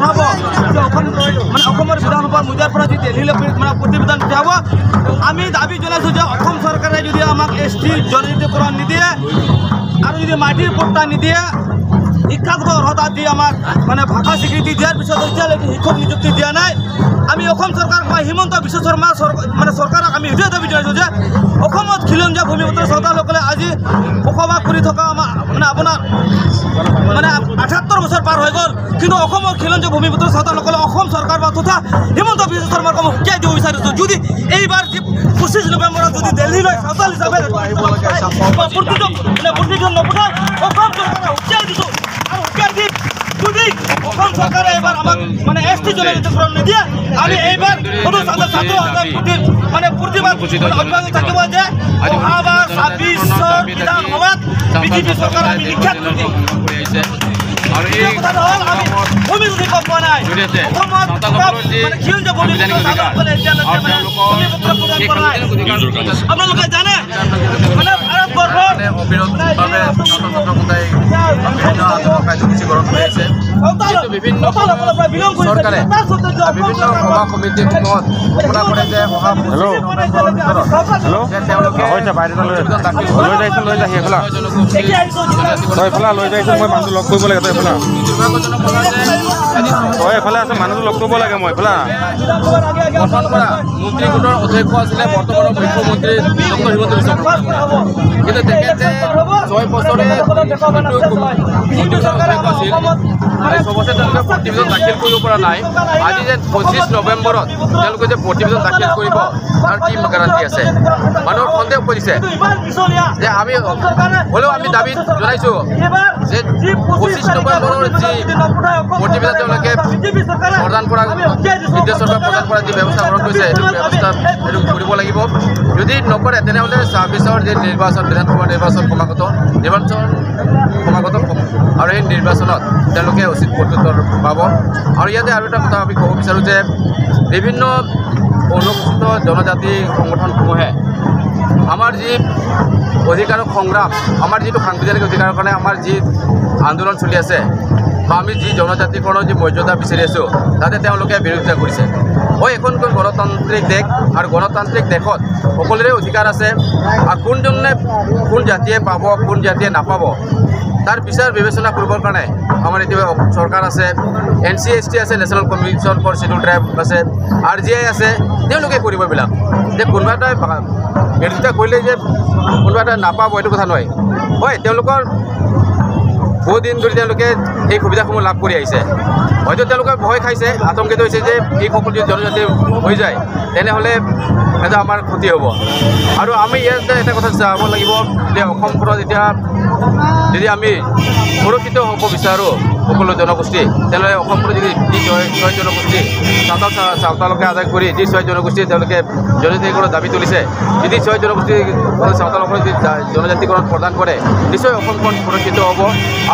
পঠাব মানে বিধানসভা মজিয়াৰ পৰা যদি দিল্লীলৈ মানে প্ৰতিবেদন পঠিয়াব আমি দাবী জনাইছোঁ যে অসম চৰকাৰে যদি আমাক ST জনজাতিকৰণ নিদিয়ে আৰু যদি মাটিৰ পট্টা নিদিয়ে শিক্ষাগত অৰ্হতা দি আমাক মানে ভাষা স্বীকৃতি দিয়াৰ পিছত এতিয়ালৈকে শিক্ষক নিযুক্তি দিয়া নাই আমি অসম চৰকাৰক বা হিমন্ত বিশ্ব শৰ্মা মানে চৰকাৰক আমি সেইটোৱে দাবী জনাইছোঁ যে অসমত খিলঞ্জীয়া ভূমিপুত্ৰ চৌতালসকলে আজি বসবাস কৰি থকা আমাৰ মানে আপোনাৰ মানে ৭৮ বছৰ পাৰ হৈ গ'ল কিন্তু অসমৰ খিলঞ্জীয়া ভূমিপুত্ৰ চৌতালসকলে অসম চৰকাৰ বা তথা হিমন্ত বিশ্ব শৰ্মাক আমি সুকীয়াই দিব বিচাৰিছোঁ যদি এইবাৰ 25 নৱেম্বৰত যদি দিল্লীলৈ চৌতাল হিচাপে প্ৰতিজন নপঠায় অসম চৰকাৰে সুকীয়াই দিছোঁ আৰু সুকীয়াই দি যদি অসম চৰকাৰে এইবাৰ আমাক মানে ST জনজাতিকৰণ নিদিয়ে আমি এইবাৰ ছাত্ৰ মানে প্ৰতিবাদ অব্যাহত থাকিব যে অহাবাৰ 26 বিধানসভাত বিজেপি চৰকাৰ আমি নিক্ষেপ কৰিম আৰু এই কথাটো হ'ল আমি ভূমি অধিকাৰ পোৱা নাই অসমত খিলঞ্জীয়া ভূমিপুত্ৰ চৌতালসকলে এতিয়ালৈকে মানে ভূমিপুত্ৰ প্ৰদান কৰা নাই আপোনালোকে জানে মানে ভাৰতবৰ্ষৰ বিভিন্ন চৰকাৰে বিভিন্ন সভা সমিতিৰ ঘোষণা কৰে যে অহা মানুহটো লগ কৰিব লাগে এফালে আছে মানুহটো লগ কৰিব লাগে মই এফালে গঠন কৰা মন্ত্ৰী গোটৰ অধ্যক্ষ আছিলে বৰ্তমানৰ মুখ্যমন্ত্ৰী ডক্টৰ হিমন্ত বিশ্ব শৰ্মা কিন্তু তেখেতে 6 বছৰে আছিল 6 বছৰ তেওঁলোকে প্ৰতিবেদন দাখিল কৰিব পৰা নাই আজি যে 25 নৱেম্বৰত তেওঁলোকে যে প্ৰতিবেদন দাখিল কৰিব তাৰ কি গেৰাণ্টি আছে মানুহৰ সন্দেহ কৰিছে যে আমি হ'লেও আমি দাবী জনাইছোঁ যে 25 নৱেম্বৰৰ যি প্ৰতিবেদন তেওঁলোকে প্ৰদান কৰা কেন্দ্ৰীয় চৰকাৰে প্ৰদান কৰা যি ব্যৱস্থা গ্ৰহণ কৰিছে এইটো ব্যৱস্থা এইটো কৰিব লাগিব যদি নকৰে তেনেহ'লে 26ৰ যি নিৰ্বাচন বিধানসভা নিৰ্বাচন সমাগত আৰু এই নিৰ্বাচনত তেওঁলোকে উচিত প্ৰত্যুত্তৰ পাব আৰু ইয়াতে আৰু এটা কথা আমি ক'ব বিচাৰোঁ যে বিভিন্ন অনুসূচিত জনজাতি সংগঠনসমূহে আমাৰ যি অধিকাৰৰ সংগ্ৰাম আমাৰ যিটো সাংবিধানিক অধিকাৰৰ কাৰণে আমাৰ যি আন্দোলন চলি আছে বা আমি যি জনজাতিকৰণৰ যি মৰ্যাদা বিচাৰি আছোঁ তাতে তেওঁলোকে বিৰোধিতা কৰিছে এইখনকৈ গণতান্ত্ৰিক দেশ আৰু গণতান্ত্ৰিক দেশত সকলোৰে অধিকাৰ আছে আৰু কোনজনে কোন জাতিয়ে পাব কোন জাতিয়ে নাপাব তাৰ বিচাৰ বিবেচনা কৰিবৰ কাৰণে আমাৰ এতিয়া চৰকাৰ আছে NC/ST আছে national commission for schedule tribe আছে RGI আছে তেওঁলোকে কৰিব এইবিলাক যে কোনোবা এটা বিৰোধিতা কৰিলে যে কোনোবা এটা নাপাব এইটো কথা নহয় তেওঁলোকৰ বহু দিন ধৰি তেওঁলোকে এই সুবিধাসমূহ লাভ কৰি আহিছে হয়তো তেওঁলোকে ভয় খাইছে আতংকিত হৈছে যে এই সকলো যদি জনজাতি হৈ যায় তেনেহ'লে এটা আমাৰ ক্ষতি হ'ব আৰু আমি ইয়াতে এটা কথা চাব লাগিব যে অসমখনত এতিয়া যদি আমি সুৰক্ষিত হ'ব বিচাৰোঁ সকলো জনগোষ্ঠী তেনেহ'লে অসমখনত যদি যি 6 জনগোষ্ঠী চাওতালকে আদায় কৰি যি 6 জনগোষ্ঠী তেওঁলোকে জনজাতিকৰণৰ দাবী তুলিছে যদি 6 জনগোষ্ঠী চাওতালসকলে যদি জনজাতিকৰণ প্ৰদান কৰে নিশ্চয় অসমখন সুৰক্ষিত হ'ব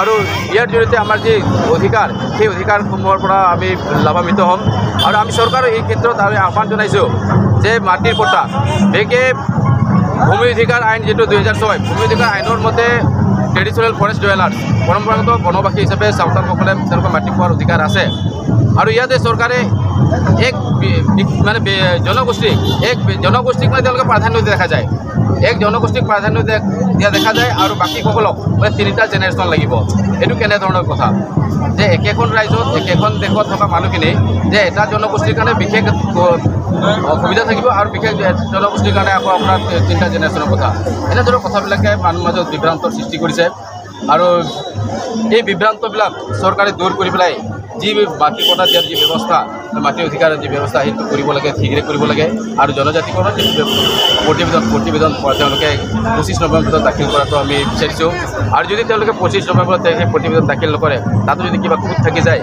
আৰু ইয়াৰ জৰিয়তে আমাৰ যি অধিকাৰ সেই অধিকাৰসমূহৰ পৰা আমি লাভান্বিত হ'ম আৰু আমি চৰকাৰৰ এই ক্ষেত্ৰত আমি আহ্বান জনাইছোঁ যে মাটিৰ পট্টা বিশেষকৈ ভূমি অধিকাৰ আইন যিটো 2006 ভূমি অধিকাৰ আইনৰ মতে ট্ৰেডিশ্যনেল ফৰেষ্ট ডুৱেলাৰ্ছ পৰম্পৰাগত বনবাসী হিচাপে চাওতালসকলে তেওঁলোকৰ মাটি পোৱাৰ অধিকাৰ আছে আৰু ইয়াতে চৰকাৰে এক মানে জনগোষ্ঠীক মানে তেওঁলোকে প্ৰাধান্য দিয়া দেখা যায় এক জনগোষ্ঠীক প্ৰাধান্য দিয়া দেখা যায় আৰু বাকীসকলক মানে 3টা জেনেৰেশ্যন লাগিব এইটো কেনেধৰণৰ কথা যে একেখন ৰাজ্যত একেখন দেশত থকা মানুহখিনি যে এটা জনগোষ্ঠীৰ কাৰণে বিশেষ সুবিধা থাকিব আৰু বিশেষ জনগোষ্ঠীৰ কাৰণে আকৌ আপোনাৰ 3টা জেনেৰেশ্যনৰ কথা এনেধৰণৰ কথাবিলাকে মানুহৰ মাজত বিভ্ৰান্তৰ সৃষ্টি কৰিছে আৰু এই বিভ্ৰান্তবিলাক চৰকাৰে দূৰ কৰি পেলাই যি মাটি পট্টা দিয়াৰ যি ব্যৱস্থা মাটি অধিকাৰৰ যি ব্যৱস্থা সেইটো কৰিব লাগে শীঘ্ৰে কৰিব লাগে আৰু জনজাতিকৰণৰ যি প্ৰতিবেদন তেওঁলোকে 25 নৱেম্বৰত দাখিল কৰাটো আমি বিচাৰিছোঁ আৰু যদি তেওঁলোকে 25 নৱেম্বৰত সেই প্ৰতিবেদন দাখিল নকৰে তাতো যদি কিবা খুঁত থাকি যায়